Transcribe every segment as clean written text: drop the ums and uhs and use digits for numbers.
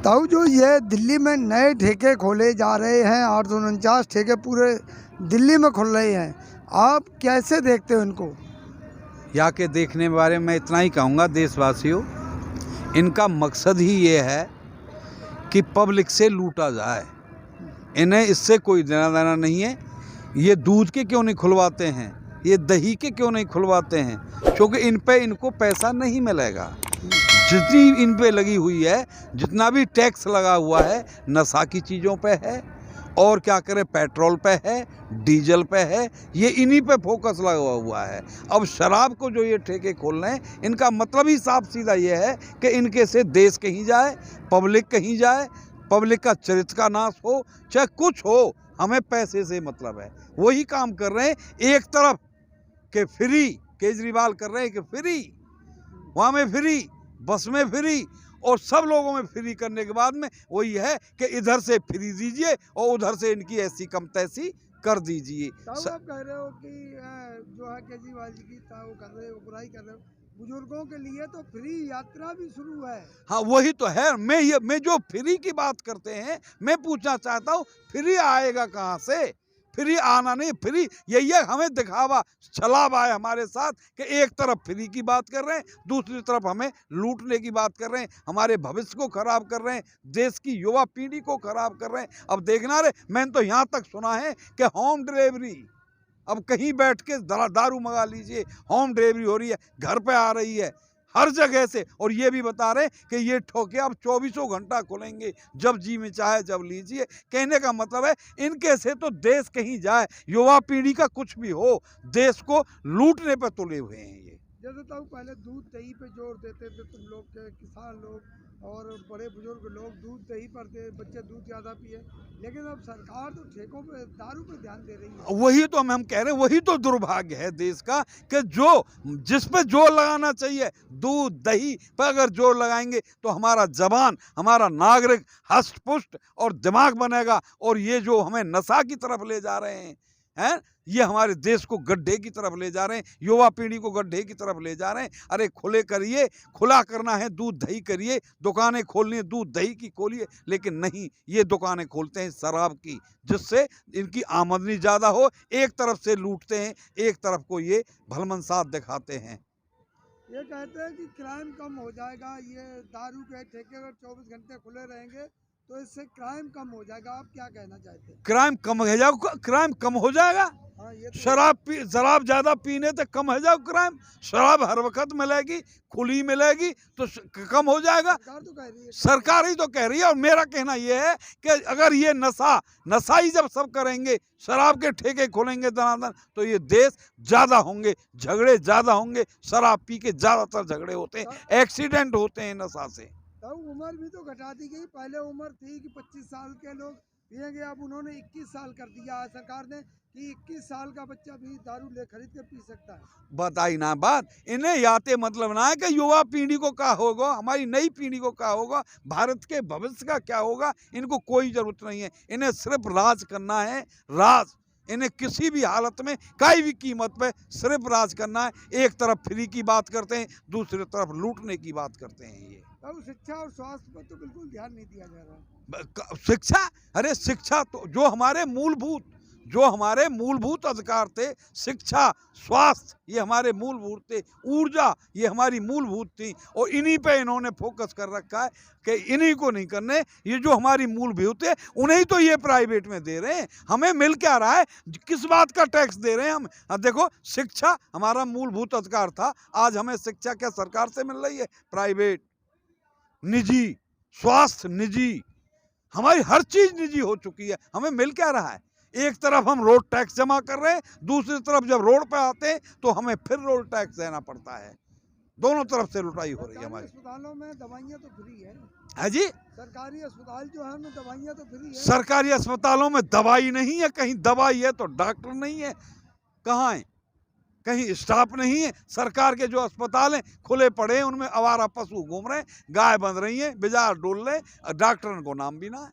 ताऊ जो ये दिल्ली में नए ठेके खोले जा रहे हैं, 849 ठेके पूरे दिल्ली में खुल रहे हैं, आप कैसे देखते हो इनको? यहाँ के देखने के बारे में इतना ही कहूँगा देशवासियों, इनका मकसद ही ये है कि पब्लिक से लूटा जाए। इन्हें इससे कोई देना देना नहीं है। ये दूध के क्यों नहीं खुलवाते हैं, ये दही के क्यों नहीं खुलवाते हैं, क्योंकि इन पे इनको पैसा नहीं मिलेगा। जितनी इन पे लगी हुई है, जितना भी टैक्स लगा हुआ है, नशा की चीज़ों पे है और क्या करें, पेट्रोल पे है, डीजल पे है, ये इन्हीं पे फोकस लगा हुआ है। अब शराब को जो ये ठेके खोल रहे हैं, इनका मतलब ही साफ सीधा ये है कि इनके से देश कहीं जाए, पब्लिक कहीं जाए, पब्लिक का चरित्र का नाश हो, चाहे कुछ हो, हमें पैसे से मतलब है। वही काम कर रहे हैं। एक तरफ के फ्री केजरीवाल कर रहे हैं कि फ्री, वहाँ में फ्री, बस में फ्री और सब लोगों में फ्री करने के बाद में वही है कि इधर से फ्री दीजिए और उधर से इनकी ऐसी कम तैसी कर दीजिए। आप कह रहे हो कि जो है केजरीवाल जी की वो कर रहे हो, बुराई कर रहे हो, बुजुर्गों के लिए तो फ्री यात्रा भी शुरू है। हाँ, वही तो है। मैं जो फ्री की बात करते हैं, मैं पूछना चाहता हूँ फ्री आएगा कहाँ से? फ्री आना नहीं, फ्री यही है, हमें दिखावा छलावा है हमारे साथ कि एक तरफ फ्री की बात कर रहे हैं, दूसरी तरफ हमें लूटने की बात कर रहे हैं, हमारे भविष्य को खराब कर रहे हैं, देश की युवा पीढ़ी को खराब कर रहे हैं। अब देखना रे, मैंने तो यहाँ तक सुना है कि होम डिलीवरी, अब कहीं बैठ के दारू मंगा लीजिए, होम डिलीवरी हो रही है, घर पे आ रही है हर जगह से। और ये भी बता रहे हैं कि ये ठोके अब 24 घंटा खुलेंगे, जब जी में चाहे जब लीजिए। कहने का मतलब है इनके से तो देश कहीं जाए, युवा पीढ़ी का कुछ भी हो, देश को लूटने पर तुले हुए हैं ये। जैसे तो पहले दूध दही पे जोर देते थे तुम लोग के किसान लोग और बड़े बुजुर्ग लोग, दूध दही पर दे, बच्चे दूध ज़्यादा पिए, लेकिन अब सरकार तो ठेकों पे दारू पे ध्यान दे रही है। वही तो हम कह रहे हैं, वही तो दुर्भाग्य है देश का कि जो जिस पे जोर लगाना चाहिए, दूध दही पर अगर जोर लगाएंगे तो हमारा जवान, हमारा नागरिक हष्ट पुष्ट और दिमाग बनेगा। और ये जो हमें नशा की तरफ ले जा रहे हैं, ये हमारे देश को गड्ढे की तरफ ले जा रहे हैं, युवा पीढ़ी को गड्ढे की तरफ ले जा रहे हैं। अरे खुले करिए, खुला करना है दूध दही करिए, दुकानें खोलनी है दूध दही की खोलिए, लेकिन नहीं, ये दुकानें खोलते हैं शराब की, जिससे इनकी आमदनी ज़्यादा हो। एक तरफ से लूटते हैं, एक तरफ को ये भलमनसाब दिखाते हैं। ये कहते हैं कि क्राइम कम हो जाएगा, ये दारू के ठेके अगर 24 घंटे खुले रहेंगे तो इससे क्राइम कम हो जाएगा। आप क्या कहना चाहते हैं? क्राइम कम हो जाएगा? क्राइम कम हो जाएगा? हाँ, ये तो शराब ज़्यादा पीने से कम हो जाएगा क्राइम? शराब हर वक्त मिलेगी, खुली मिलेगी तो कम हो जाएगा। सरकार तो कह रही है, सरकार ही तो कह रही है। और मेरा कहना ये है कि अगर ये नशा ही जब सब करेंगे, शराब के ठेके खोलेंगे दनादन, तो ये देश ज़्यादा होंगे, झगड़े ज़्यादा होंगे। शराब पी के ज़्यादातर झगड़े होते हैं, एक्सीडेंट होते हैं नशा से। तो उम्र भी तो घटा दी गई। पहले उम्र थी कि 25 साल के लोग पिएंगे, अब उन्होंने 21 साल कर दिया है सरकार ने कि 21 साल का बच्चा भी दारू ले खरीद के पी सकता है। बताई ना बात, इन्हें याते मतलब ना है कि युवा पीढ़ी को क्या होगा, हमारी नई पीढ़ी को क्या होगा, भारत के भविष्य का क्या होगा, इनको कोई ज़रूरत नहीं है। इन्हें सिर्फ राज करना है, राज। इन्हें किसी भी हालत में, कई भी कीमत पे सिर्फ राज करना है। एक तरफ फ्री की बात करते हैं, दूसरी तरफ लूटने की बात करते हैं ये। अब शिक्षा और स्वास्थ्य पर तो बिल्कुल ध्यान नहीं दिया जा रहा। शिक्षा, अरे शिक्षा तो जो हमारे मूलभूत अधिकार थे, शिक्षा, स्वास्थ्य, ये हमारे मूलभूत थे, ऊर्जा ये हमारी मूलभूत थी, और इन्हीं पे इन्होंने फोकस कर रखा है कि इन्हीं को नहीं करने। ये जो हमारी मूलभूत है, उन्हें तो ये प्राइवेट में दे रहे हैं। हमें मिल क्या रहा है? किस बात का टैक्स दे रहे हैं हम? देखो, शिक्षा हमारा मूलभूत अधिकार था, आज हमें शिक्षा क्या सरकार से मिल रही है? प्राइवेट, निजी, स्वास्थ्य निजी, हमारी हर चीज निजी हो चुकी है। हमें मिल क्या रहा है? एक तरफ हम रोड टैक्स जमा कर रहे हैं, दूसरी तरफ जब रोड पे आते हैं तो हमें फिर रोड टैक्स देना पड़ता है। दोनों तरफ से लुटाई हो रही है हमारी। अस्पतालों में दवाइयाँ तो फ्री है जी, सरकारी अस्पताल जो है उनमें दवाइयाँ तो फ्री है। सरकारी अस्पतालों में दवाई नहीं है, कहीं दवाई है तो डॉक्टर नहीं है, कहाँ है? कहीं स्टाफ नहीं है। सरकार के जो अस्पताल हैं खुले पड़े हैं, उनमें आवारा पशु घूम रहे हैं, गाय बंध रही हैं, बाजार डोल रहे हैं, डॉक्टर को नाम भी ना है।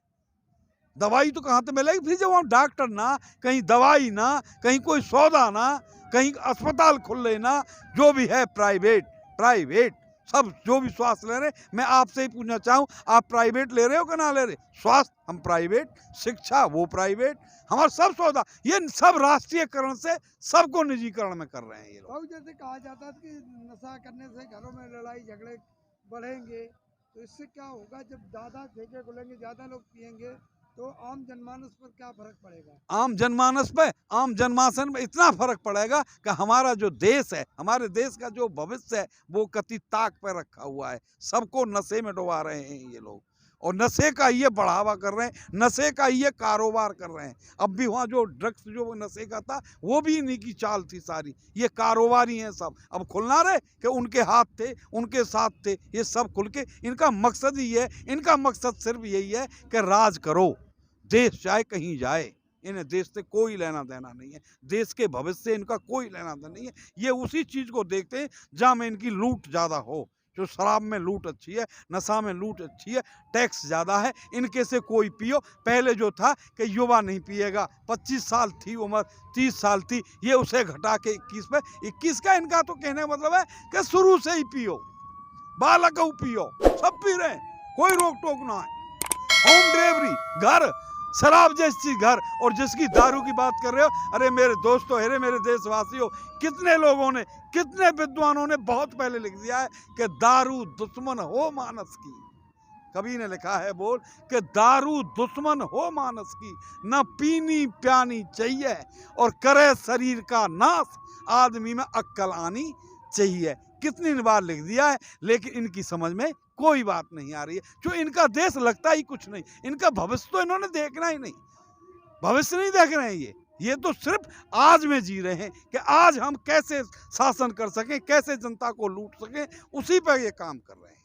दवाई तो कहाँ से मिलेगी? फिर जब वहाँ डॉक्टर ना, कहीं दवाई ना, कहीं कोई सौदा ना, कहीं अस्पताल खुल रहे ना, जो भी है प्राइवेट। सब जो भी स्वास्थ्य ले रहे हैं, मैं आपसे ही पूछना चाहूँ, आप प्राइवेट ले रहे हो कि ना ले रहे? स्वास्थ्य हम प्राइवेट, शिक्षा वो प्राइवेट, हमारा सब सौदा, ये सब राष्ट्रीयकरण से सबको निजीकरण में कर रहे हैं ये लोग। और जैसे कहा जाता है कि नशा करने से घरों में लड़ाई झगड़े बढ़ेंगे, तो इससे क्या होगा? जब ज़्यादा ठेके खुलेंगे, ज़्यादा लोग पिएंगे, तो आम जनमानस पर क्या फर्क पड़ेगा? आम जनमानस पे, आम जनमानस में इतना फर्क पड़ेगा कि हमारा जो देश है, हमारे देश का जो भविष्य है, वो कति ताक पे रखा हुआ है। सबको नशे में डुबा रहे हैं ये लोग, और नशे का ये बढ़ावा कर रहे हैं, नशे का ये कारोबार कर रहे हैं। अब भी वहाँ जो ड्रग्स जो नशे का था, वो भी इन्हीं की चाल थी सारी, ये कारोबारी हैं सब। अब खुलना रहे कि उनके हाथ थे, उनके साथ थे, ये सब खुल के, इनका मकसद ही है, इनका मकसद सिर्फ यही है कि राज करो, देश चाहे कहीं जाए, इन्हें देश से कोई लेना देना नहीं है, देश के भविष्य से इनका कोई लेना देना नहीं है। ये उसी चीज़ को देखते हैं जहाँ में इनकी लूट ज़्यादा हो। जो शराब में लूट अच्छी है, नशा में लूट अच्छी है, टैक्स ज़्यादा है, इनके से कोई पियो। पहले जो था कि युवा नहीं पिएगा, 25 साल थी उम्र, 30 साल थी, ये उसे घटा के 21 पे, 21 का इनका तो कहने का मतलब है कि शुरू से ही पियो, बालक पियो, सब पी रहे हैं, कोई रोक टोक ना है। होम डिलीवरी, घर, शराब जैसी घर, और जिसकी दारू की बात कर रहे हो, अरे मेरे दोस्तों, अरे मेरे देशवासियों, कितने लोगों ने, कितने विद्वानों ने बहुत पहले लिख दिया है कि दारू दुश्मन हो मानस की। कवि ने लिखा है बोल कि दारू दुश्मन हो मानस की, न पीनी प्यानी चाहिए, और करे शरीर का नाश, आदमी में अक्ल आनी चाहिए। कितनी बार लिख दिया है, लेकिन इनकी समझ में कोई बात नहीं आ रही है। जो इनका देश लगता ही कुछ नहीं, इनका भविष्य तो इन्होंने देखना ही नहीं, भविष्य नहीं देख रहे हैं ये तो सिर्फ आज में जी रहे हैं कि आज हम कैसे शासन कर सकें, कैसे जनता को लूट सकें, उसी पर ये काम कर रहे हैं।